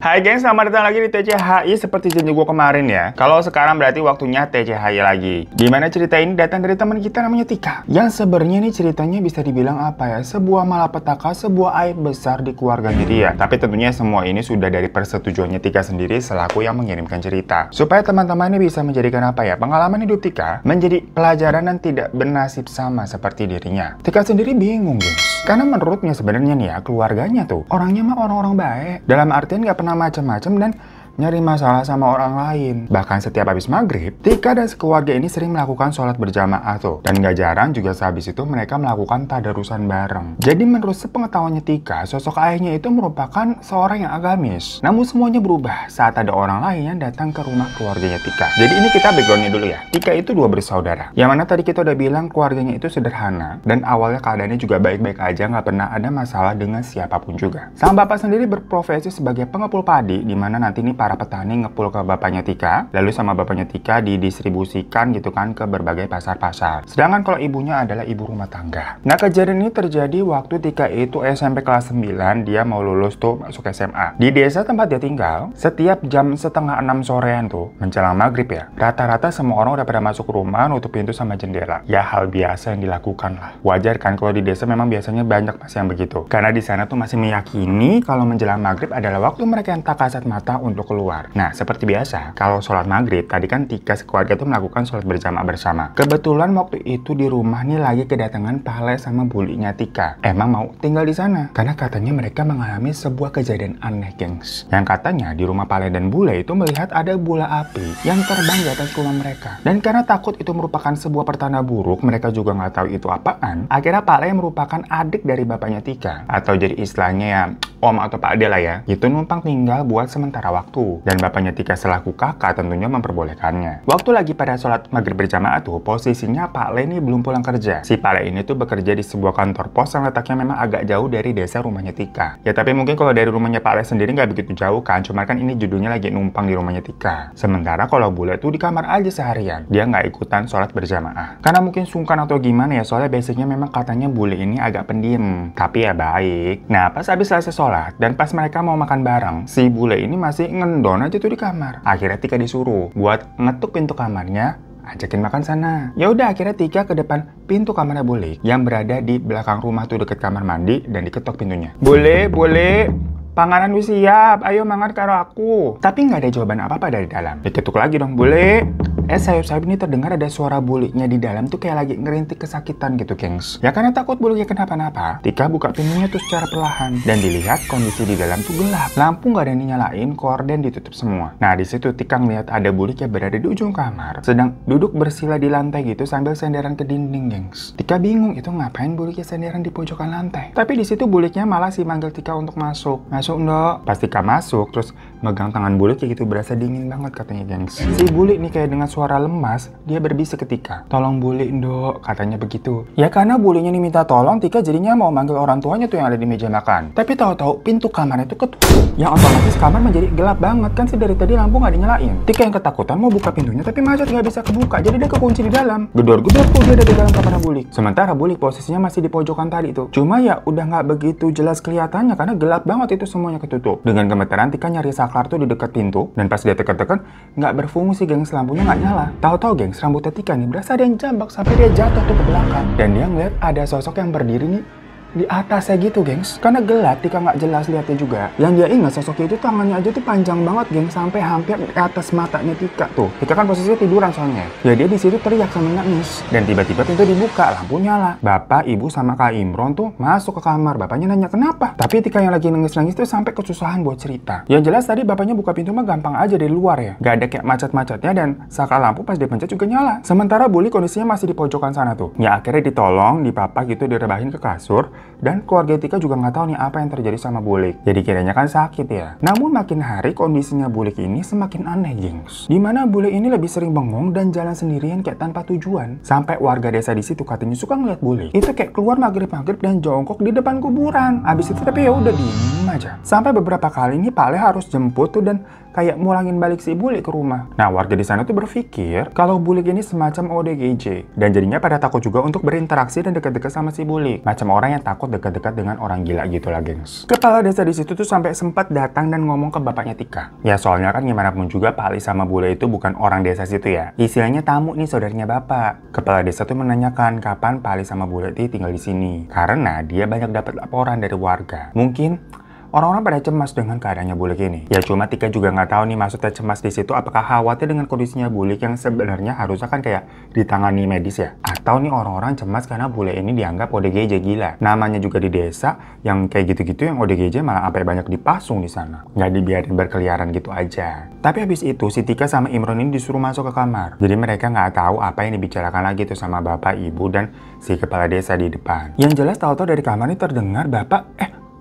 Hai geng, selamat datang lagi di TCHI seperti janji gue kemarin ya. Kalau sekarang berarti waktunya TCHI lagi. Dimana cerita ini datang dari teman kita namanya Tika. Yang sebenarnya nih ceritanya bisa dibilang apa ya? Sebuah malapetaka, sebuah aib besar di keluarganya dia. Tapi tentunya semua ini sudah dari persetujuannya Tika sendiri selaku yang mengirimkan cerita. Supaya teman-teman ini bisa menjadikan apa ya? Pengalaman hidup Tika menjadi pelajaran dan tidak bernasib sama seperti dirinya. Tika sendiri bingung gengs. Karena menurutnya sebenarnya nih ya, keluarganya tuh orangnya mah orang-orang baik. Dalam artian gak pernah macam-macam dan nyari masalah sama orang lain. Bahkan setiap habis maghrib, Tika dan sekeluarga ini sering melakukan sholat berjamaah tuh. Dan gak jarang juga sehabis itu mereka melakukan tadarusan bareng. Jadi menurut sepengetahuannya Tika, sosok ayahnya itu merupakan seorang yang agamis. Namun semuanya berubah saat ada orang lain yang datang ke rumah keluarganya Tika. Jadi ini kita backgroundnya dulu ya. Tika itu dua bersaudara. Yang mana tadi kita udah bilang keluarganya itu sederhana. Dan awalnya keadaannya juga baik-baik aja, gak pernah ada masalah dengan siapapun juga. Sang bapak sendiri berprofesi sebagai pengepul padi, dimana nanti nih para petani ngepul ke bapaknya Tika, lalu sama bapaknya Tika didistribusikan gitu kan ke berbagai pasar-pasar. Sedangkan kalau ibunya adalah ibu rumah tangga. Nah, kejadian ini terjadi waktu Tika itu SMP kelas 9, dia mau lulus tuh masuk SMA. Di desa tempat dia tinggal, setiap jam setengah 6 sorean tuh, menjelang maghrib ya, rata-rata semua orang udah pada masuk rumah, nutup pintu sama jendela. Ya hal biasa yang dilakukan lah. Wajar kan kalau di desa memang biasanya banyak masih yang begitu. Karena di sana tuh masih meyakini kalau menjelang maghrib adalah waktu mereka yang tak kasat mata untuk keluar. Nah, seperti biasa, kalau sholat maghrib, tadi kan Tika sekeluarga tuh melakukan sholat berjamaah bersama. Kebetulan waktu itu di rumah nih lagi kedatangan Pale sama bulinya Tika. Emang mau tinggal di sana. Karena katanya mereka mengalami sebuah kejadian aneh, gengs. Yang katanya di rumah Pale dan Bule itu melihat ada bola api yang terbang di atas rumah mereka. Dan karena takut itu merupakan sebuah pertanda buruk, mereka juga nggak tahu itu apaan. Akhirnya Pale yang merupakan adik dari bapaknya Tika, atau jadi istilahnya ya om atau pak ade lah ya, itu numpang tinggal buat sementara waktu. Dan bapaknya Tika selaku kakak tentunya memperbolehkannya. Waktu lagi pada sholat maghrib berjamaah tuh, posisinya Pak Le ini belum pulang kerja. Si Pak Le ini tuh bekerja di sebuah kantor pos yang letaknya memang agak jauh dari desa rumahnya Tika. Ya tapi mungkin kalau dari rumahnya Pak Le sendiri nggak begitu jauh kan, cuma kan ini judulnya lagi numpang di rumahnya Tika. Sementara kalau Bule tuh di kamar aja seharian, dia nggak ikutan sholat berjamaah. Karena mungkin sungkan atau gimana ya, soalnya biasanya memang katanya Bule ini agak pendiam. Tapi ya baik. Nah pas habis selesai sholat dan pas mereka mau makan bareng, si Bule ini masih ngendon aja tuh di kamar. Akhirnya Tika disuruh buat ngetuk pintu kamarnya, ajakin makan sana. Ya udah, akhirnya Tika ke depan pintu kamarnya Bule yang berada di belakang rumah tuh deket kamar mandi dan diketok pintunya. Bule, panganan wis siap, ayo mangan karo aku. Tapi nggak ada jawaban apa-apa dari dalam. Diketuk lagi dong, Bule. Sayup-sayup ini terdengar ada suara buliknya di dalam tuh kayak lagi ngerintik kesakitan gitu, gengs. Ya karena takut buliknya kenapa-napa, Tika buka pintunya tuh secara perlahan dan dilihat kondisi di dalam tuh gelap. Lampu nggak ada yang dinyalain, korden ditutup semua. Nah di situ Tika ngeliat ada bulik yang berada di ujung kamar, sedang duduk bersila di lantai gitu sambil senderan ke dinding, gengs. Tika bingung itu ngapain buliknya senderan di pojokan lantai. Tapi di situ buliknya malah sih manggil Tika untuk masuk. Masuk ndok. Pas Tika masuk terus megang tangan bulik kayak gitu, berasa dingin banget katanya, gengs. Si bulik nih kayak dengan suara lemas, dia berbisik ke Tika. Tolong bulik ndok, katanya begitu. Ya karena buliknya nih minta tolong, Tika jadinya mau manggil orang tuanya tuh yang ada di meja makan. Tapi tahu-tahu pintu kamarnya tuh ketutup. Yang otomatis kamar menjadi gelap banget kan sih, dari tadi lampu nggak dinyalain. Tika yang ketakutan mau buka pintunya tapi macet nggak bisa kebuka, jadi dia kekunci di dalam. Gedor-gedor tuh dia ada di dalam kamar bulik. Sementara bulik posisinya masih di pojokan tadi tuh. Cuma ya udah nggak begitu jelas kelihatannya karena gelap banget itu semuanya ketutup. Dengan gemeteran Tika nyari saklar tuh di dekat pintu dan pas dia tekan-tekan nggak berfungsi, gengs, lampunya nggak nyala. Tahu-tahu, gengs, rambutnya Tika nih berasa ada yang jambak sampai dia jatuh tuh ke belakang. Dan dia ngeliat ada sosok yang berdiri nih di atasnya gitu, gengs. Karena gelap, Tika nggak jelas lihatnya juga. Yang dia ingat sosok itu tangannya aja tuh panjang banget, gengs, sampai hampir di atas matanya Tika tuh. Tika kan posisinya tiduran soalnya. Ya dia di situ teriak sama nangis. Dan tiba-tiba pintu dibuka, lampu nyala. Bapak, ibu sama Kak Imron tuh masuk ke kamar. Bapaknya nanya kenapa. Tapi Tika yang lagi nangis-nangis tuh sampai kesusahan buat cerita. Yang jelas tadi bapaknya buka pintu mah gampang aja dari luar ya. Gak ada kayak macet-macetnya dan saklar lampu pas dipencet juga nyala. Sementara Buli kondisinya masih di pojokan sana tuh. Ya akhirnya ditolong, dipapa gitu, direbahin ke kasur. Dan keluarga Tika juga nggak tahu nih apa yang terjadi sama Bulik. Jadi kiranya kan sakit ya. Namun makin hari kondisinya Bulik ini semakin aneh, gengs. Dimana Bulik ini lebih sering bengong dan jalan sendirian kayak tanpa tujuan. Sampai warga desa di situ katanya suka ngeliat Bulik itu kayak keluar maghrib dan jongkok di depan kuburan. Abis itu tapi ya udah diem aja. Sampai beberapa kali nih Pak Le harus jemput tuh dan kayak mulangin balik si Bulik ke rumah. Nah, warga di sana tuh berpikir kalau Bulik ini semacam ODGJ. Dan jadinya pada takut juga untuk berinteraksi dan dekat-dekat sama si Bulik. Macam orang yang takut dekat-dekat dengan orang gila gitu lah, gengs. Kepala desa di situ tuh sampai sempat datang dan ngomong ke bapaknya Tika. Ya soalnya kan gimana pun juga Pak Le sama Bule itu bukan orang desa situ ya. Istilahnya tamu nih saudaranya bapak. Kepala desa tuh menanyakan kapan Pak Le sama Bule tinggal di sini. Karena dia banyak dapat laporan dari warga. Mungkin orang-orang pada cemas dengan keadaannya Bulik ini. Ya cuma Tika juga nggak tahu nih maksudnya cemas di situ apakah khawatir dengan kondisinya Bulik yang sebenarnya harusnya kan kayak ditangani medis ya. Atau nih orang-orang cemas karena Bule ini dianggap ODGJ gila. Namanya juga di desa yang kayak gitu-gitu yang ODGJ malah sampai banyak dipasung di sana. Nggak dibiarin berkeliaran gitu aja. Tapi habis itu si Tika sama Imron ini disuruh masuk ke kamar. Jadi mereka nggak tahu apa yang dibicarakan lagi tuh sama bapak, ibu, dan si kepala desa di depan. Yang jelas tahu-tahu dari kamar ini terdengar bapak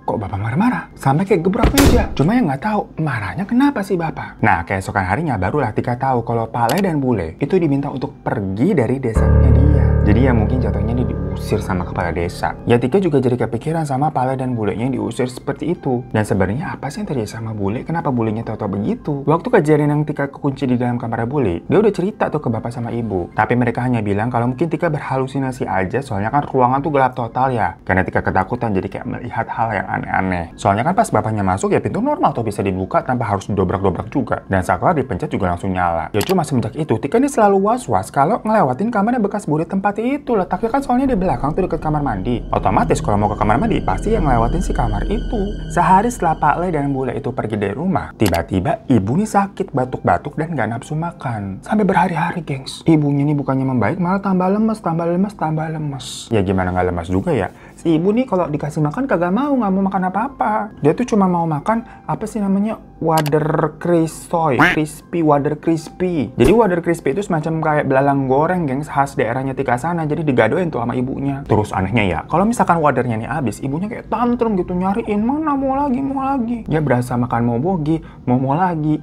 kok bapak marah-marah? Sampai kayak gebrak meja. Cuma yang nggak tahu, marahnya kenapa sih bapak? Nah, keesokan harinya barulah Tika tahu kalau Pak Le dan Bule itu diminta untuk pergi dari desanya dia. Jadi ya mungkin jatuhnya ini diusir sama kepala desa. Ya Tika juga jadi kepikiran sama Pak Le dan Bulenya yang diusir seperti itu. Dan sebenarnya apa sih yang terjadi sama Bule? Kenapa Bulenya tahu-tahu begitu? Waktu kejadian yang Tika kekunci di dalam kamar Bule, dia udah cerita tuh ke bapak sama ibu. Tapi mereka hanya bilang kalau mungkin Tika berhalusinasi aja, soalnya kan ruangan tuh gelap total ya. Karena Tika ketakutan jadi kayak melihat hal yang aneh-aneh. Soalnya kan pas bapaknya masuk ya pintu normal tuh bisa dibuka tanpa harus didobrak-dobrak juga. Dan saklar dipencet juga langsung nyala. Ya cuma semenjak itu Tika ini selalu was-was kalau ngelewatin kamarnya bekas Bule tempat itu. Letaknya kan soalnya di belakang tuh deket kamar mandi. Otomatis kalau mau ke kamar mandi pasti yang ngelewatin si kamar itu. Sehari setelah Pak Le dan Bule itu pergi dari rumah, tiba-tiba ibu nih sakit batuk-batuk dan gak nafsu makan. Sampai berhari-hari, gengs. Ibunya nih bukannya membaik malah tambah lemes. Ya gimana gak lemes juga ya? Si ibu nih kalau dikasih makan kagak mau, nggak mau makan apa-apa. Dia tuh cuma mau makan apa sih namanya wader crispy, wader crispy. Jadi wader crispy itu semacam kayak belalang goreng, gengs, khas daerahnya Tika sana. Jadi digadoin tuh sama ibunya. Terus anehnya ya, kalau misalkan wadernya nih habis, ibunya kayak tantrum gitu nyariin mana mau lagi. Dia berasa makan mobogi, mau lagi.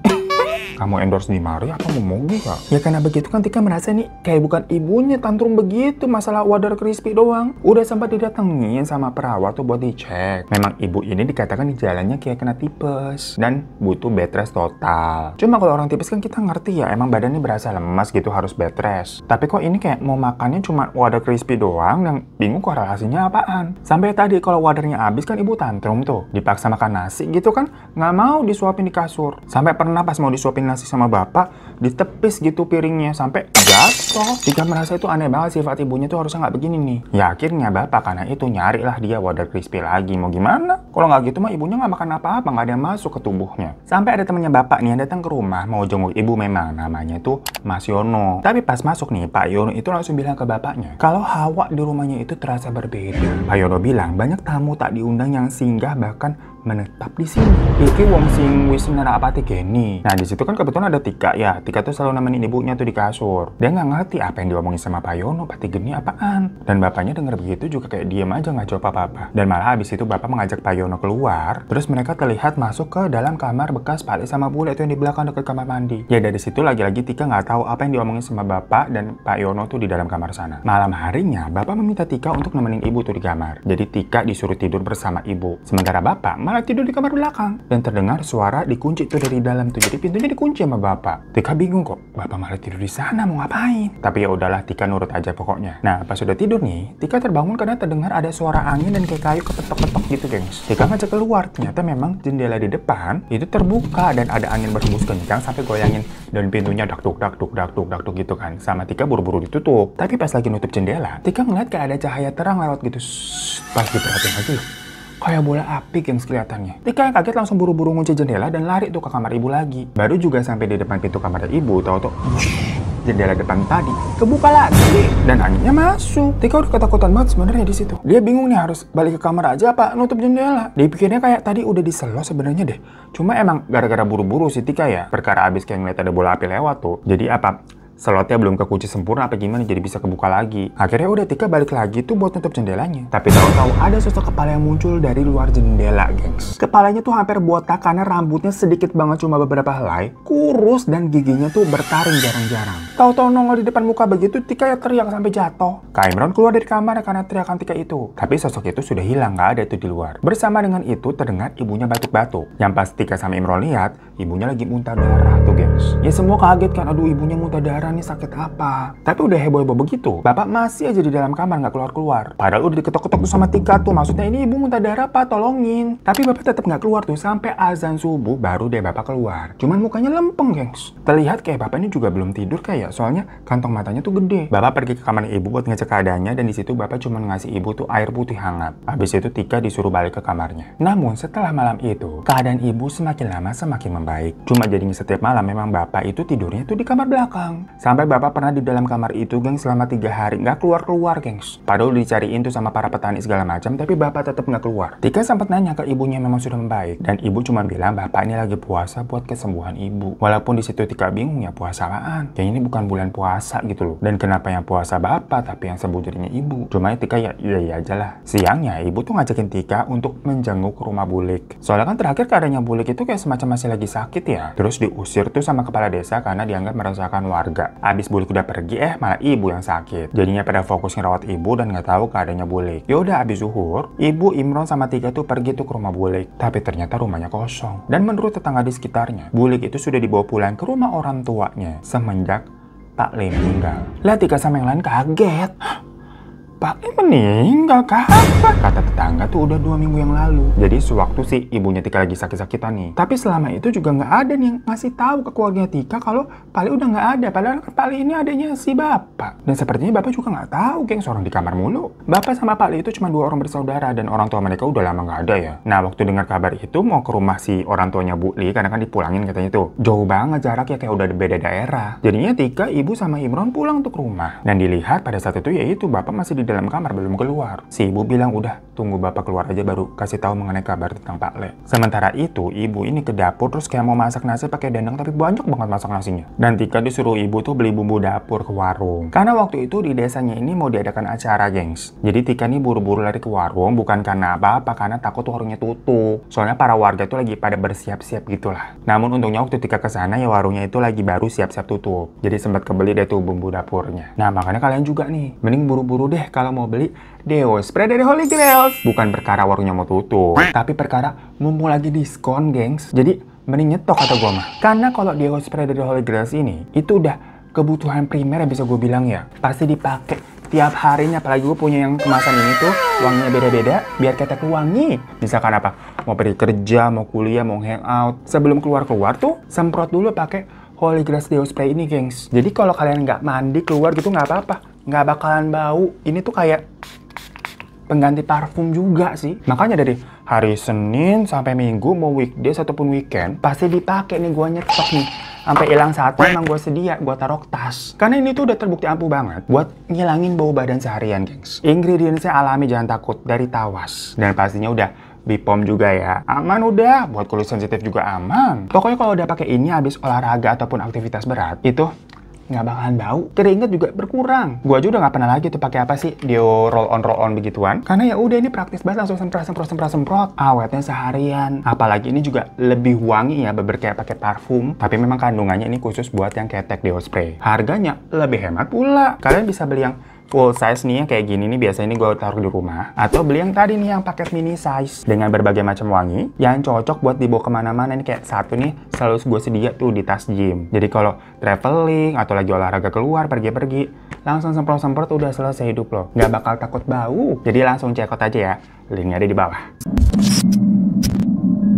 Kamu endorse di Mari apa mau mogi kak? Ya karena begitu kan Tika merasa nih kayak bukan ibunya tantrum begitu masalah wader crispy doang. Udah sempat didatengin sama perawat tuh buat dicek. Memang ibu ini dikatakan di jalannya kayak kena tipes dan butuh bed rest total. Cuma kalau orang tipes kan kita ngerti ya emang badannya berasa lemas gitu harus bed rest. Tapi kok ini kayak mau makannya cuma wader crispy doang yang bingung korelasinya apaan. Sampai tadi kalau wadernya habis kan ibu tantrum tuh. Dipaksa makan nasi gitu kan nggak mau disuapin di kasur. Sampai pernah pas mau disuapin nasi sama bapak ditepis gitu piringnya sampai jatuh. Tika merasa itu aneh banget sifat ibunya tuh harusnya nggak begini nih. Ya akhirnya bapak karena itu nyarilah dia wader crispy lagi. Mau gimana? Kalau nggak gitu mah ibunya nggak makan apa-apa, nggak ada yang masuk ke tubuhnya. Sampai ada temennya bapak nih yang datang ke rumah mau jenguk ibu, memang namanya tuh Mas Yono. Tapi pas masuk nih Pak Yono itu langsung bilang ke bapaknya kalau hawa di rumahnya itu terasa berbeda. Pak Yono bilang banyak tamu tak diundang yang singgah bahkan menetap di sini. Iki wong sing wis nerapati geni. Nah di situ kan kebetulan ada Tika ya. Tika tuh selalu nemenin ibunya tuh di kasur. Dia nggak ngerti apa yang diomongin sama Pak Yono, pati geni apaan. Dan bapaknya denger begitu juga kayak diem aja nggak jawab apa-apa. Dan malah habis itu bapak mengajak Pak Yono keluar. Terus mereka terlihat masuk ke dalam kamar bekas Pak Le sama Bule itu yang di belakang dekat kamar mandi. Ya dari situ lagi-lagi Tika nggak tahu apa yang diomongin sama bapak dan Pak Yono tuh di dalam kamar sana. Malam harinya bapak meminta Tika untuk nemenin ibu tuh di kamar. Jadi Tika disuruh tidur bersama ibu. Sementara bapak malah tidur di kamar belakang dan terdengar suara dikunci tuh dari dalam tuh. Jadi pintunya dikunci sama bapak. Tika bingung kok bapak malah tidur di sana mau ngapain. Tapi ya udahlah Tika nurut aja pokoknya. Nah pas sudah tidur nih Tika terbangun karena terdengar ada suara angin dan kayak kayu kepetok-ketok gitu gengs. Tika ngajak keluar, ternyata memang jendela di depan itu terbuka dan ada angin berhembus kencang sampai goyangin dan pintunya dak duk gitu kan. Sama Tika buru-buru ditutup. Tapi pas lagi nutup jendela Tika ngeliat kayak ada cahaya terang lewat gitu. Pas diperhatiin lagi loh, kayak bola api gengs kelihatannya. Tika yang kaget langsung buru-buru ngunci jendela dan lari tuh ke kamar ibu lagi. Baru juga sampai di depan pintu kamar ibu, tahu-tahu jendela depan tadi kebuka lagi dan anginnya masuk. Tika udah ketakutan banget sebenarnya di situ. Dia bingung nih harus balik ke kamar aja apa nutup jendela. Dia pikirnya kayak tadi udah diselo sebenarnya deh. Cuma emang gara-gara buru-buru si Tika ya. Perkara abis kayak ngeliat ada bola api lewat tuh. Jadi apa? slotnya belum kekunci sempurna apa gimana jadi bisa kebuka lagi. Akhirnya udah Tika balik lagi tuh buat nutup jendelanya. Tapi tahu-tahu ada sosok kepala yang muncul dari luar jendela, gengs. Kepalanya tuh hampir botak karena rambutnya sedikit banget, cuma beberapa helai, kurus dan giginya tuh bertaring jarang-jarang. Tahu-tahu nongol di depan muka begitu, Tika ya teriak sampai jatuh. Kak Imron keluar dari kamar karena teriakan Tika itu. Tapi sosok itu sudah hilang, nggak ada itu di luar. Bersama dengan itu terdengar ibunya batuk-batuk. Yang pas Tika sama Imron lihat, ibunya lagi muntah darah tuh, gengs. Ya semua kaget kan, aduh ibunya muntah darah nih, sakit apa. Tapi udah heboh-heboh begitu, bapak masih aja di dalam kamar nggak keluar-keluar. Padahal udah diketok-ketok tuh sama Tika tuh, maksudnya ini ibu muntah darah pak, tolongin. Tapi bapak tetap nggak keluar tuh sampai azan subuh baru deh bapak keluar. Cuman mukanya lempeng, gengs. Terlihat kayak bapak ini juga belum tidur kayak, soalnya kantong matanya tuh gede. Bapak pergi ke kamar ibu buat ngecek keadaannya dan di situ bapak cuma ngasih ibu tuh air putih hangat. Habis itu Tika disuruh balik ke kamarnya. Namun setelah malam itu keadaan ibu semakin lama semakin membaik. Cuma jadinya setiap malam memang bapak itu tidurnya tuh di kamar belakang. Sampai bapak pernah di dalam kamar itu, gengs, selama 3 hari nggak keluar-keluar, gengs. Padahal dicariin tuh sama para petani segala macam, tapi bapak tetap nggak keluar. Tika sempat nanya ke ibunya memang sudah membaik, dan ibu cuma bilang bapak ini lagi puasa buat kesembuhan ibu. Walaupun di situ Tika bingung ya puasa apaan? Kayaknya ini bukan bulan puasa gitu loh. Dan kenapa yang puasa bapak tapi yang sembuh jadinya ibu? Cuma Tika ya iya aja lah. Siangnya ibu tuh ngajakin Tika untuk menjenguk ke rumah Bulik. Soalnya kan terakhir keadaannya Bulik itu kayak semacam masih lagi sakit ya. Terus diusir tuh sama kepala desa karena dianggap meresahkan warga. Abis Bulik udah pergi malah ibu yang sakit. Jadinya pada fokus ngerawat ibu dan nggak tahu keadaannya Bulik. Yaudah abis zuhur, ibu Imron sama Tika tuh pergi tuh ke rumah Bulik. Tapi ternyata rumahnya kosong. Dan menurut tetangga di sekitarnya, Bulik itu sudah dibawa pulang ke rumah orang tuanya semenjak Pak Le meninggal. Lah Tika sama yang lain kaget. Pak Le meninggal kapan? Kata tetangga tuh udah 2 minggu yang lalu. Jadi sewaktu sih ibunya Tika lagi sakit-sakitan nih. Tapi selama itu juga nggak ada nih yang ngasih tahu ke keluarga Tika kalau Pak Le udah nggak ada. Padahal Pak Le ini adanya si bapak. Dan sepertinya bapak juga nggak tahu, geng, seorang di kamar mulu. Bapak sama Pak Le itu cuma 2 orang bersaudara dan orang tua mereka udah lama nggak ada ya. Nah waktu dengar kabar itu mau ke rumah si orang tuanya Bu Li karena kan dipulangin katanya tuh. Jauh banget jaraknya, kayak udah beda daerah. Jadinya Tika, ibu sama Imron pulang tuh ke rumah. Dan dilihat pada saat itu yaitu bapak masih di dalam kamar belum keluar. Si ibu bilang udah tunggu bapak keluar aja baru kasih tahu mengenai kabar tentang Pak Le. Sementara itu ibu ini ke dapur terus kayak mau masak nasi pakai dendeng tapi banyak banget masak nasinya. Dan Tika disuruh ibu tuh beli bumbu dapur ke warung. Karena waktu itu di desanya ini mau diadakan acara, gengs. Jadi Tika nih buru-buru lari ke warung bukan karena apa-apa, karena takut warungnya tutup. Soalnya para warga tuh lagi pada bersiap-siap gitulah. Namun untungnya waktu Tika kesana ya warungnya itu lagi baru siap-siap tutup. Jadi sempat kebeli deh tuh bumbu dapurnya. Nah makanya kalian juga nih mending buru-buru deh kalau mau beli Deo Spray dari Holy Grails. Bukan perkara warungnya mau tutup, tapi perkara mumpung lagi diskon, gengs. Jadi mending nyetok kata gua mah. Karena kalau Deo Spray dari Holy Grails ini itu udah kebutuhan primer yang bisa gue bilang ya. Pasti dipakai tiap harinya, apalagi gue punya yang kemasan ini tuh wanginya beda-beda biar ketek wangi. Misalkan apa, mau pergi kerja, mau kuliah, mau hangout, sebelum keluar-keluar tuh semprot dulu pakai Holy Grails Deo Spray ini, gengs. Jadi kalau kalian nggak mandi keluar gitu nggak apa-apa, nggak bakalan bau. Ini tuh kayak pengganti parfum juga sih. Makanya dari hari Senin sampai Minggu, mau weekdays ataupun weekend, pasti dipakai nih, gua nyetok nih. Sampai hilang satu emang gue sedia, gue taruh tas. Karena ini tuh udah terbukti ampuh banget buat ngilangin bau badan seharian, gengs. Ingredientsnya alami, jangan takut, dari tawas. Dan pastinya udah Bipom juga ya. Aman udah, buat kulit sensitif juga aman. Pokoknya kalau udah pakai ini habis olahraga ataupun aktivitas berat, itu nggak bakalan bau, keringat juga berkurang. Gua aja udah nggak pernah lagi tuh pakai apa sih Deo roll on begituan, karena ya udah ini praktis banget, langsung semprot, awetnya seharian. Apalagi ini juga lebih wangi ya, beber kayak pakai parfum, tapi memang kandungannya ini khusus buat yang ketek Deo Spray. Harganya lebih hemat pula. Kalian bisa beli yang full size nih yang kayak gini nih, biasanya ini gue taruh di rumah, atau beli yang tadi nih yang paket mini size dengan berbagai macam wangi yang cocok buat dibawa kemana-mana. Ini kayak satu nih selalu gue sedia tuh di tas gym. Jadi kalau traveling atau lagi olahraga keluar pergi-pergi, langsung semprot-semprot udah selesai hidup lo, nggak bakal takut bau. Jadi langsung check out aja ya, linknya ada di bawah.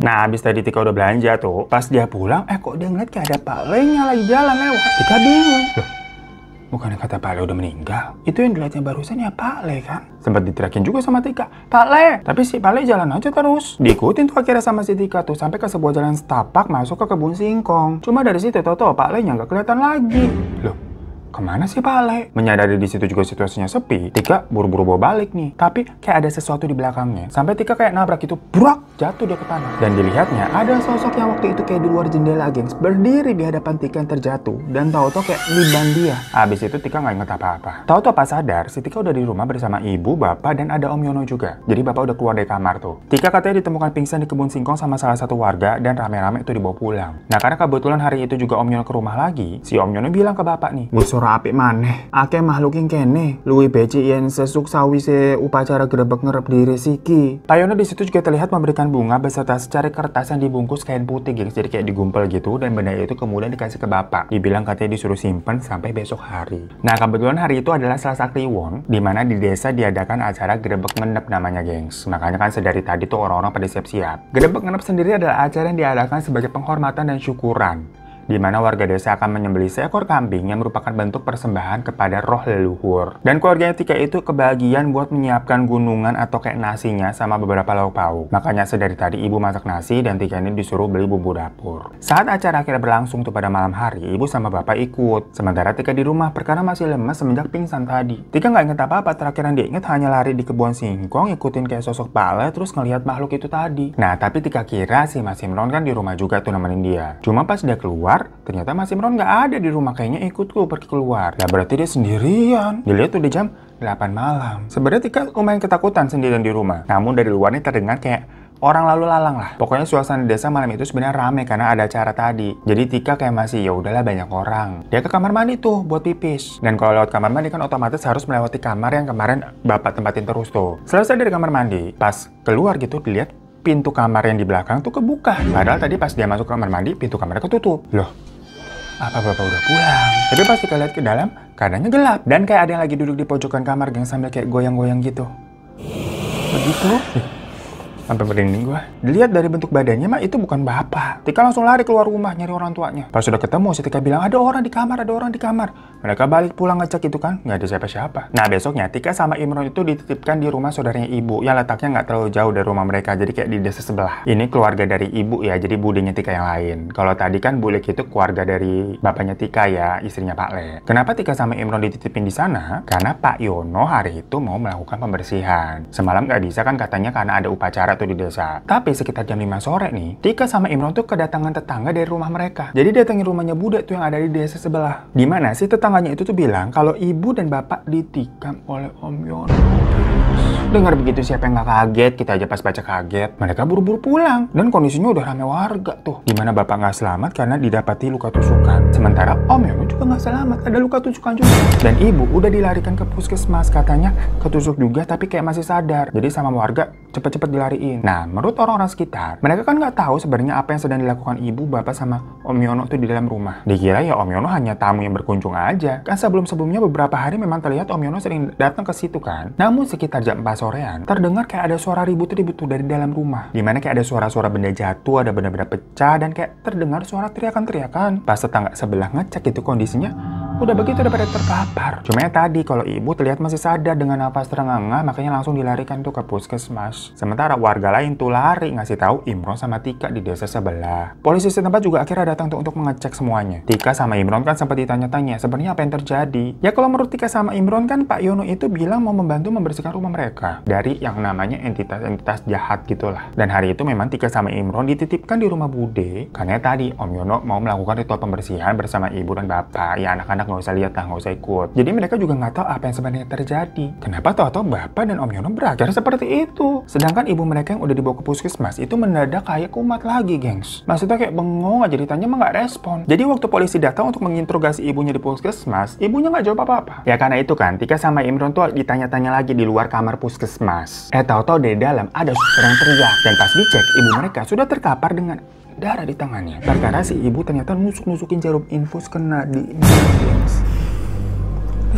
Nah, abis tadi Tika udah belanja tuh, pas dia pulang, kok dia ngeliat kayak ada Pak Le-nya lagi jalan lewat. Tika bingung. Loh, bukannya kata Pak Le udah meninggal? Itu yang dilihatnya barusan ya Pak Le kan? Sempat diterakin juga sama Tika, Pak Le! Tapi si Pak Le jalan aja terus. Diikutin tuh akhirnya sama si Tika tuh, sampai ke sebuah jalan setapak masuk ke kebun singkong. Cuma dari situ tau-tau Pak Le-nya nggak kelihatan lagi. Loh, kemana sih Pak Ale? Menyadari di situ juga situasinya sepi, Tika buru-buru bawa balik nih. Tapi kayak ada sesuatu di belakangnya. Sampai Tika kayak nabrak itu, brak, jatuh dia ke tanah. Dan dilihatnya ada sosok yang waktu itu kayak di luar jendela, gengs, berdiri di hadapan Tika yang terjatuh. Dan tahu-tahu kayak niban dia. Abis itu Tika nggak inget apa-apa. Tahu-tahu pas sadar, si Tika udah di rumah bersama ibu, bapak, dan ada Om Yono juga. Jadi bapak udah keluar dari kamar tuh. Tika katanya ditemukan pingsan di kebun singkong sama salah satu warga dan rame-rame itu dibawa pulang. Nah karena kebetulan hari itu juga Om Yono ke rumah lagi, si Om Yono bilang ke bapak nih, "Wis ora apik maneh, akeh makhluk yang kene, luwih becik yen sesuk sawise upacara grebek ngerep di resiki." Pak Yono di situ juga terlihat memberikan bunga beserta secari kertas yang dibungkus kain putih, gengs, jadi kayak digumpel gitu, dan benda itu kemudian dikasih ke bapak. Dibilang katanya disuruh simpen sampai besok hari. Nah kebetulan hari itu adalah Selasa Kliwon, di mana di desa diadakan acara grebek ngenep namanya, gengs. Makanya kan sedari tadi tuh orang-orang pada siap-siap. Grebek ngenep sendiri adalah acara yang diadakan sebagai penghormatan dan syukuran, di mana warga desa akan menyembelih seekor kambing yang merupakan bentuk persembahan kepada roh leluhur. Dan keluarga Tika itu kebagian buat menyiapkan gunungan atau kayak nasinya sama beberapa lauk pauk. Makanya sedari tadi ibu masak nasi dan Tika ini disuruh beli bumbu dapur. Saat acara akhirnya berlangsung tuh pada malam hari, ibu sama bapak ikut. Sementara Tika di rumah perkara masih lemas semenjak pingsan tadi. Tika nggak inget apa-apa, terakhir yang dia inget hanya lari di kebun singkong, ikutin kayak sosok Pale, terus ngelihat makhluk itu tadi. Nah tapi Tika kira si Mas Imron kan di rumah juga tuh nemenin dia. Cuma pas dia keluar, ternyata Mas Imron nggak ada di rumah, kayaknya ikut tuh pergi keluar. Ya berarti dia sendirian. Dilihat tuh di jam 8 malam. Sebenarnya Tika lumayan ketakutan sendirian di rumah. Namun dari luar nih terdengar kayak orang lalu lalang lah. Pokoknya suasana desa malam itu sebenarnya rame karena ada acara tadi. Jadi Tika kayak masih ya udahlah banyak orang. Dia ke kamar mandi tuh buat pipis. Dan kalau lewat kamar mandi kan otomatis harus melewati kamar yang kemarin bapak tempatin terus tuh. Selesai dari kamar mandi, pas keluar gitu dilihat pintu kamar yang di belakang tuh kebuka. Padahal tadi pas dia masuk ke kamar mandi, pintu kamarnya ketutup. Loh, apa bapak udah pulang? Tapi pas kita lihat ke dalam, keadaannya gelap. Dan kayak ada yang lagi duduk di pojokan kamar, geng, sambil kayak goyang-goyang gitu. Begitu. Sampai merinding gue. Dilihat dari bentuk badannya mah itu bukan bapak. Tika langsung lari keluar rumah nyari orang tuanya. Pas sudah ketemu, si Tika bilang ada orang di kamar, ada orang di kamar. Mereka balik pulang ngecek itu kan, nggak ada siapa-siapa. Nah besoknya Tika sama Imron itu dititipkan di rumah saudaranya ibu yang letaknya nggak terlalu jauh dari rumah mereka, jadi kayak di desa sebelah. Ini keluarga dari ibu ya, jadi budenya Tika yang lain. Kalau tadi kan Bulik itu keluarga dari bapaknya Tika ya, istrinya Pak Le. Kenapa Tika sama Imron dititipin di sana? Karena Pak Yono hari itu mau melakukan pembersihan. Semalam nggak bisa kan katanya karena ada upacara tuh di desa. Tapi sekitar jam 5 sore nih, Tika sama Imron tuh kedatangan tetangga dari rumah mereka. Jadi datangin rumahnya Bude tuh yang ada di desa sebelah. Dimana sih tetangganya itu tuh bilang kalau ibu dan bapak ditikam oleh Om Yono. Dengar begitu siapa yang nggak kaget? Kita aja pas baca kaget. Mereka buru-buru pulang dan kondisinya udah rame warga tuh. Dimana bapak nggak selamat karena didapati luka tusukan. Sementara Om Yono juga nggak selamat, ada luka tusukan juga. Dan ibu udah dilarikan ke puskesmas, katanya ketusuk juga tapi kayak masih sadar. Jadi sama warga cepet-cepet dilariin. Nah menurut orang-orang sekitar, mereka kan nggak tahu sebenarnya apa yang sedang dilakukan ibu, bapak sama Om Yono tuh di dalam rumah. Dikira ya Om Yono hanya tamu yang berkunjung aja. Kan sebelum-sebelumnya beberapa hari memang terlihat Om Yono sering datang ke situ kan. Namun sekitar jam 4 sorean, terdengar kayak ada suara ribut-ribut tuh dari dalam rumah. Dimana kayak ada suara-suara benda jatuh, ada benda-benda pecah, dan kayak terdengar suara teriakan-teriakan. Pas tetangga sebelah ngecek itu kondisinya udah begitu, udah pada terpapar. Cuma ya tadi kalau ibu terlihat masih sadar dengan nafas terengah-engah, makanya langsung dilarikan tuh ke puskesmas. Sementara warga lain tuh lari ngasih tahu Imron sama Tika di desa sebelah. Polisi setempat juga akhirnya datang tuh untuk mengecek semuanya. Tika sama Imron kan sempat ditanya-tanya sebenarnya apa yang terjadi. Ya kalau menurut Tika sama Imron kan Pak Yono itu bilang mau membantu membersihkan rumah mereka dari yang namanya entitas-entitas jahat gitulah. Dan hari itu memang Tika sama Imron dititipkan di rumah Bude karena tadi Om Yono mau melakukan ritual pembersihan bersama ibu dan bapak. Ya anak-anak nggak usah lihat lah, nggak usah ikut. Jadi mereka juga nggak tahu apa yang sebenarnya terjadi. Kenapa tahu-tahu bapak dan Om Yono berakhir seperti itu? Sedangkan ibu mereka yang udah dibawa ke puskesmas itu mendadak kayak kumat lagi, gengs. Maksudnya kayak bengong aja, ditanya mah nggak respon. Jadi waktu polisi datang untuk menginterogasi ibunya di puskesmas, ibunya nggak jawab apa-apa. Ya karena itu kan, Tika sama Imron tuh ditanya-tanya lagi di luar kamar puskesmas. Tahu-tahu dari dalam ada seorang teriak, dan pas dicek ibu mereka sudah terkapar dengan darah di tangannya. Perkara si ibu ternyata nusuk-nusukin jarum infus ke nadi.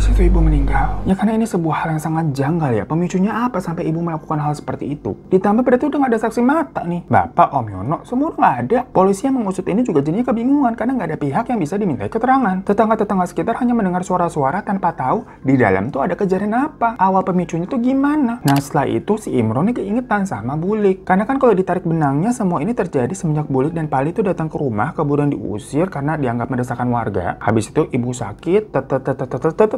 situ ibu meninggal. Ya karena ini sebuah hal yang sangat janggal ya. Pemicunya apa sampai ibu melakukan hal seperti itu? Ditambah berarti udah nggak ada saksi mata nih. Bapak, Om Yono, semua nggak ada. Polisi yang mengusut ini juga jadinya kebingungan karena nggak ada pihak yang bisa dimintai keterangan. Tetangga-tetangga sekitar hanya mendengar suara-suara tanpa tahu di dalam tuh ada kejadian apa. Awal pemicunya tuh gimana? Nah setelah itu si Imron nih keingetan sama Bulik. Karena kan kalau ditarik benangnya semua ini terjadi semenjak Bulik dan Pali tuh datang ke rumah kemudian diusir karena dianggap mendesakan warga. Habis itu ibu sakit,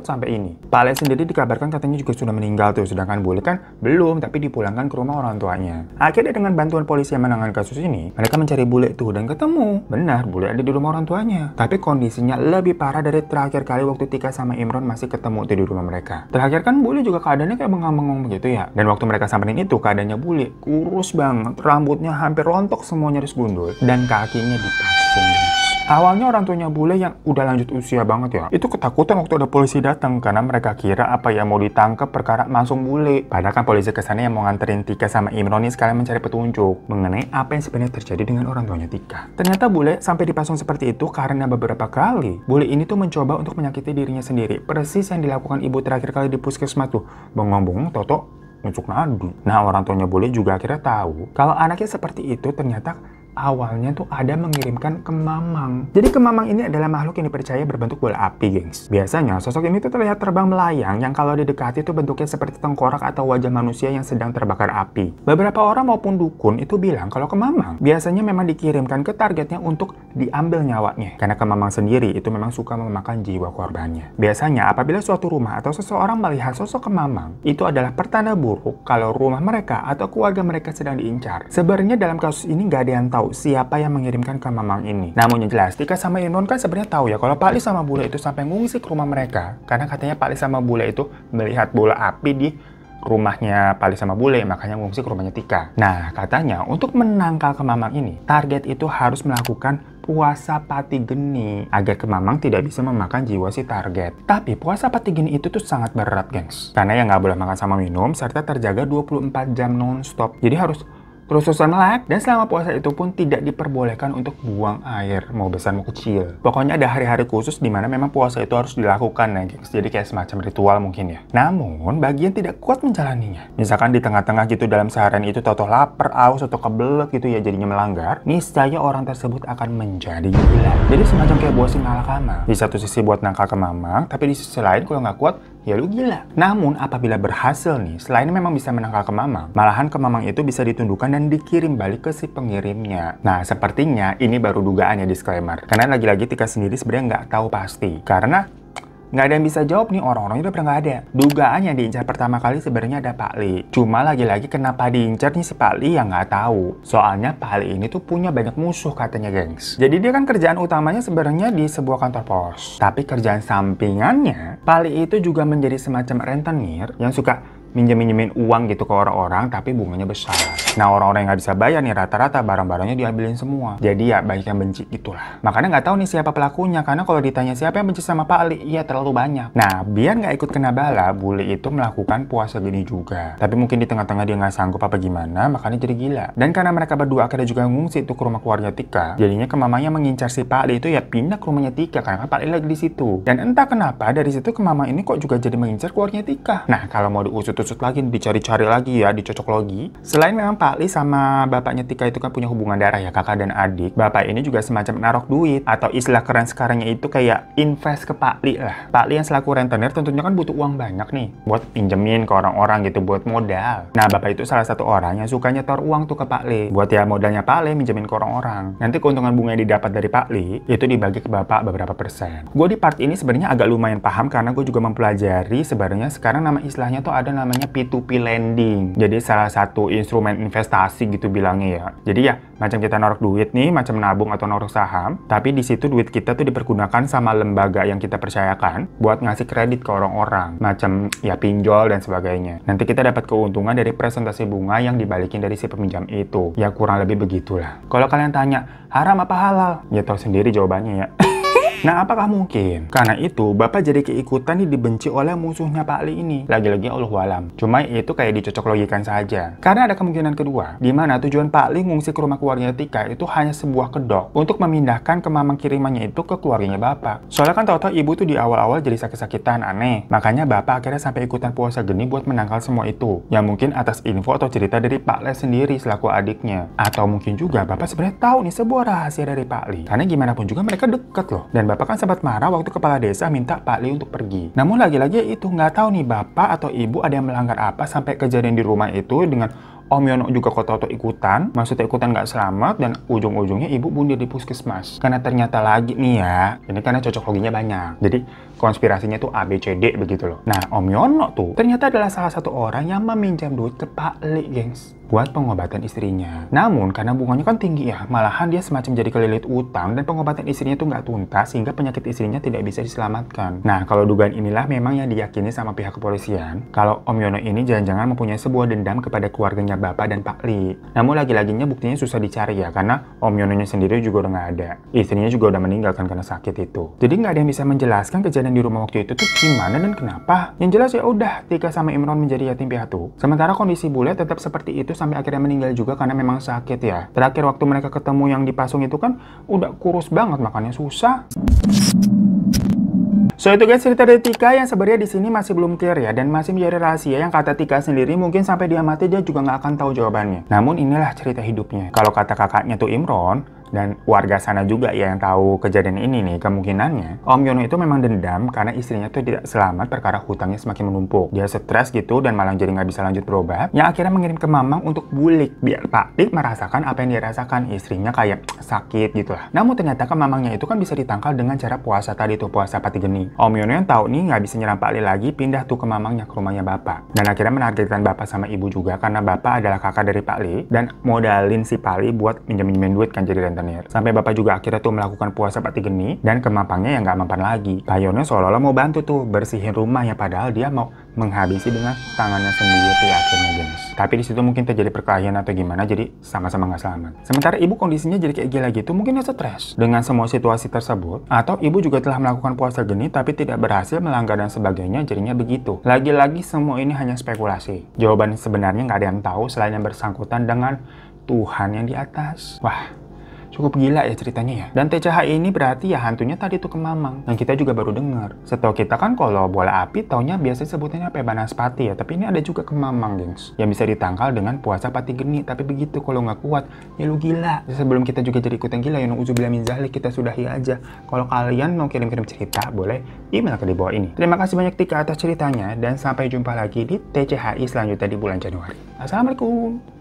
sampai ini. Pale sendiri dikabarkan katanya juga sudah meninggal tuh, sedangkan Bulik kan belum, tapi dipulangkan ke rumah orang tuanya. Akhirnya dengan bantuan polisi yang menangani kasus ini, mereka mencari Bulik tuh dan ketemu. Benar, Bulik ada di rumah orang tuanya. Tapi kondisinya lebih parah dari terakhir kali waktu Tika sama Imron masih ketemu tuh di rumah mereka. Terakhir kan Bulik juga keadaannya kayak bengong-bengong begitu ya. Dan waktu mereka samperin itu keadaannya Bulik kurus banget, rambutnya hampir rontok semuanya, nyaris gundul, dan kakinya dipasung. Awalnya orang tuanya Bule yang udah lanjut usia banget ya, itu ketakutan waktu ada polisi datang karena mereka kira apa ya mau ditangkap perkara langsung Bule. Padahal kan polisi kesana yang mau nganterin Tika sama Imron ini sekalian mencari petunjuk mengenai apa yang sebenarnya terjadi dengan orang tuanya Tika. Ternyata Bule sampai dipasung seperti itu karena beberapa kali Bule ini tuh mencoba untuk menyakiti dirinya sendiri. Persis yang dilakukan ibu terakhir kali di puskesmas tuh, bengong-bengong toto nusuk nadi. Nah orang tuanya Bule juga akhirnya tahu kalau anaknya seperti itu ternyata awalnya tuh ada mengirimkan ke Mamang. Jadi ke Mamang ini adalah makhluk yang dipercaya berbentuk bola api, gengs. Biasanya sosok ini tuh terlihat terbang melayang yang kalau didekati tuh bentuknya seperti tengkorak atau wajah manusia yang sedang terbakar api. Beberapa orang maupun dukun itu bilang kalau ke Mamang biasanya memang dikirimkan ke targetnya untuk diambil nyawanya. Karena ke Mamang sendiri itu memang suka memakan jiwa korbannya. Biasanya apabila suatu rumah atau seseorang melihat sosok ke Mamang, itu adalah pertanda buruk kalau rumah mereka atau keluarga mereka sedang diincar. Sebenarnya dalam kasus ini nggak ada yang tahu siapa yang mengirimkan ke Mamang ini. Namun yang jelas, Tika sama Imron kan sebenarnya tahu ya kalau Pak Li sama Bule itu sampai ngungsi ke rumah mereka. Karena katanya Pak Li sama Bule itu melihat bola api di rumahnya Pak Li sama Bule, makanya ngungsi ke rumahnya Tika. Nah, katanya untuk menangkal ke Mamang ini, target itu harus melakukan puasa pati geni agar ke Mamang tidak bisa memakan jiwa si target. Tapi puasa pati geni itu tuh sangat berat, gengs. Karena yang nggak boleh makan sama minum serta terjaga 24 jam non-stop. Jadi harus terus-terusan melek, dan selama puasa itu pun tidak diperbolehkan untuk buang air, mau besar mau kecil. Pokoknya ada hari-hari khusus di mana memang puasa itu harus dilakukan ya, gengs. Jadi kayak semacam ritual mungkin ya. Namun, bagi yang tidak kuat menjalaninya, misalkan di tengah-tengah gitu dalam seharian itu tau-tau lapar, aus, atau kebelet gitu ya jadinya melanggar, niscaya orang tersebut akan menjadi gila. Jadi semacam kayak buah malakama. Di satu sisi buat nangkal ke Mamang, tapi di sisi lain kalau nggak kuat, ya lu gila. Namun apabila berhasil nih, selain memang bisa menangkal ke Mamang, malahan ke Mamang itu bisa ditundukkan dan dikirim balik ke si pengirimnya. Nah, sepertinya ini baru dugaan ya, disclaimer. Karena lagi-lagi Tika sendiri sebenarnya nggak tahu pasti. Karena nggak ada yang bisa jawab nih, orang-orangnya udah pernah nggak ada. Dugaan yang diincar pertama kali sebenarnya ada Pak Li. Cuma lagi-lagi kenapa diincar nih si Pak Li yang nggak tahu. Soalnya Pak Li ini tuh punya banyak musuh katanya, gengs. Jadi dia kan kerjaan utamanya sebenarnya di sebuah kantor pos. Tapi kerjaan sampingannya, Pak Li itu juga menjadi semacam rentenir yang suka minjemin uang gitu ke orang-orang tapi bunganya besar. Nah orang-orang yang nggak bisa bayar nih rata-rata barang-barangnya diambilin semua. Jadi ya banyak yang benci gitulah. Makanya nggak tahu nih siapa pelakunya, karena kalau ditanya siapa yang benci sama Pak Ali, iya terlalu banyak. Nah biar nggak ikut kena bala, Bule itu melakukan puasa gini juga. Tapi mungkin di tengah-tengah dia nggak sanggup apa gimana, makanya jadi gila. Dan karena mereka berdua akhirnya juga ngungsi itu ke rumah keluarga Tika, jadinya ke mamanya mengincar si Pak Ali itu ya pindah ke rumahnya Tika karena Pak Ali lagi di situ. Dan entah kenapa dari situ ke mama ini kok juga jadi mengincar keluarganya Tika. Nah kalau mau diusut lagi, dicari-cari lagi ya, dicocok lagi. Selain memang Pak Li sama bapaknya Tika itu kan punya hubungan darah ya, kakak dan adik. Bapak ini juga semacam narok duit, atau istilah keren sekarangnya itu kayak invest ke Pak Li lah. Pak Li yang selaku rentenir tentunya kan butuh uang banyak nih buat pinjemin ke orang-orang gitu buat modal. Nah bapak itu salah satu orang yang suka nyetor uang tuh ke Pak Li buat ya modalnya Pak Li minjemin ke orang-orang. Nanti keuntungan bunga yang didapat dari Pak Li itu dibagi ke bapak beberapa persen. Gue di part ini sebenarnya agak lumayan paham karena gue juga mempelajari sebenarnya sekarang nama istilahnya tuh ada namanya P2P lending. Jadi salah satu instrumen investasi gitu bilangnya ya. Jadi ya macam kita naruh duit nih, macam nabung atau naruh saham, tapi di situ duit kita tuh dipergunakan sama lembaga yang kita percayakan buat ngasih kredit ke orang-orang, macam ya pinjol dan sebagainya. Nanti kita dapat keuntungan dari presentasi bunga yang dibalikin dari si peminjam itu. Ya kurang lebih begitulah. Kalau kalian tanya, haram apa halal? Ya tahu sendiri jawabannya ya. Nah, apakah mungkin karena itu Bapak jadi keikutan dibenci oleh musuhnya Pak Li ini? Lagi-lagi Allahualam. Cuma itu kayak dicocok logikan saja. Karena ada kemungkinan kedua, di mana tujuan Pak Li ngungsi ke rumah keluarganya Tika itu hanya sebuah kedok untuk memindahkan ke mamang kirimannya itu ke keluarganya Bapak. Soalnya kan tahu-tahu ibu tuh di awal-awal jadi sakit-sakitan aneh. Makanya Bapak akhirnya sampai ikutan puasa geni buat menangkal semua itu. Ya mungkin atas info atau cerita dari Pak Le sendiri selaku adiknya. Atau mungkin juga Bapak sebenarnya tahu nih sebuah rahasia dari Pak Li. Karena gimana pun juga mereka deket loh. Dan Bapak kan sempat marah waktu kepala desa minta Pak Li untuk pergi. Namun lagi-lagi itu nggak tahu nih Bapak atau Ibu ada yang melanggar apa sampai kejadian di rumah itu dengan Om Yono juga kota-kota ikutan, maksudnya ikutan nggak selamat, dan ujung-ujungnya ibu bunuh di puskesmas. Karena ternyata lagi nih ya, ini karena cocok loginya banyak. Jadi konspirasinya tuh A, B, C, D begitu loh. Nah, Om Yono tuh ternyata adalah salah satu orang yang meminjam duit ke Pak Li, gengs, buat pengobatan istrinya. Namun karena bunganya kan tinggi ya, malahan dia semacam jadi kelilit utang dan pengobatan istrinya tuh nggak tuntas sehingga penyakit istrinya tidak bisa diselamatkan. Nah, kalau dugaan inilah memang yang diyakini sama pihak kepolisian kalau Om Yono ini jangan-jangan mempunyai sebuah dendam kepada keluarganya Bapak dan Pak Li. Namun lagi-laginya buktinya susah dicari ya, karena Om Yononya sendiri juga udah nggak ada. Istrinya juga udah meninggalkan karena sakit itu. Jadi nggak ada yang bisa menjelaskan kejadian di rumah waktu itu tuh gimana dan kenapa. Yang jelas ya udah, Tika sama Imron menjadi yatim piatu. Sementara kondisi bule tetap seperti itu sampai akhirnya meninggal juga karena memang sakit ya. Terakhir waktu mereka ketemu yang dipasung itu kan udah kurus banget, makannya susah. So itu guys cerita dari Tika yang sebenarnya di sini masih belum clear ya, dan masih menjadi rahasia yang kata Tika sendiri mungkin sampai dia mati dia juga nggak akan tahu jawabannya. Namun inilah cerita hidupnya. Kalau kata kakaknya tuh Imron dan warga sana juga ya yang tahu kejadian ini nih, kemungkinannya Om Yono itu memang dendam karena istrinya tuh tidak selamat perkara hutangnya semakin menumpuk. Dia stres gitu dan malah jadi nggak bisa lanjut berobat, yang akhirnya mengirim ke Mamang untuk bulik biar Pak Dik merasakan apa yang dia rasakan, istrinya kayak sakit gitu lah. Namun ternyata ke Mamangnya itu kan bisa ditangkal dengan cara puasa tadi tuh, puasa pati geni. Om Yono yang tahu nih nggak bisa nyerang Pak Li lagi, pindah tuh ke Mamangnya, ke rumahnya Bapak. Dan akhirnya menargetkan Bapak sama Ibu juga karena Bapak adalah kakak dari Pak Li dan modalin si Pak Li buat minjem-minjemin duit kan jadi rentenir. Sampai Bapak juga akhirnya tuh melakukan puasa pati geni dan ke Mamangnya yang nggak mempan lagi. Pak Yono seolah-olah mau bantu tuh bersihin rumahnya padahal dia mau menghabisi dengan tangannya sendiri akhirnya gengs. Tapi di situ mungkin terjadi perkelahian atau gimana, jadi sama-sama nggak selamat. Sementara ibu kondisinya jadi kayak gila gitu, mungkin dia stres dengan semua situasi tersebut, atau ibu juga telah melakukan puasa geni tapi tidak berhasil, melanggar dan sebagainya, jadinya begitu. Lagi-lagi semua ini hanya spekulasi. Jawaban sebenarnya nggak ada yang tahu selain yang bersangkutan dengan Tuhan yang di atas. Wah, cukup gila ya ceritanya ya. Dan TCH ini berarti ya hantunya tadi tuh ke Mamang. Yang kita juga baru dengar. Setahu kita kan kalau bola api taunya biasanya sebutannya apa ya, Banaspati ya. Tapi ini ada juga ke Mamang gengs. Yang bisa ditangkal dengan puasa pati geni. Tapi begitu kalau nggak kuat ya lu gila. Sebelum kita juga jadi ikutan gila ya, na'udzubillah min dzalik, kita sudahi aja. Kalau kalian mau kirim-kirim cerita boleh email ke di bawah ini. Terima kasih banyak Tika atas ceritanya. Dan sampai jumpa lagi di TCHI selanjutnya di bulan Januari. Assalamualaikum.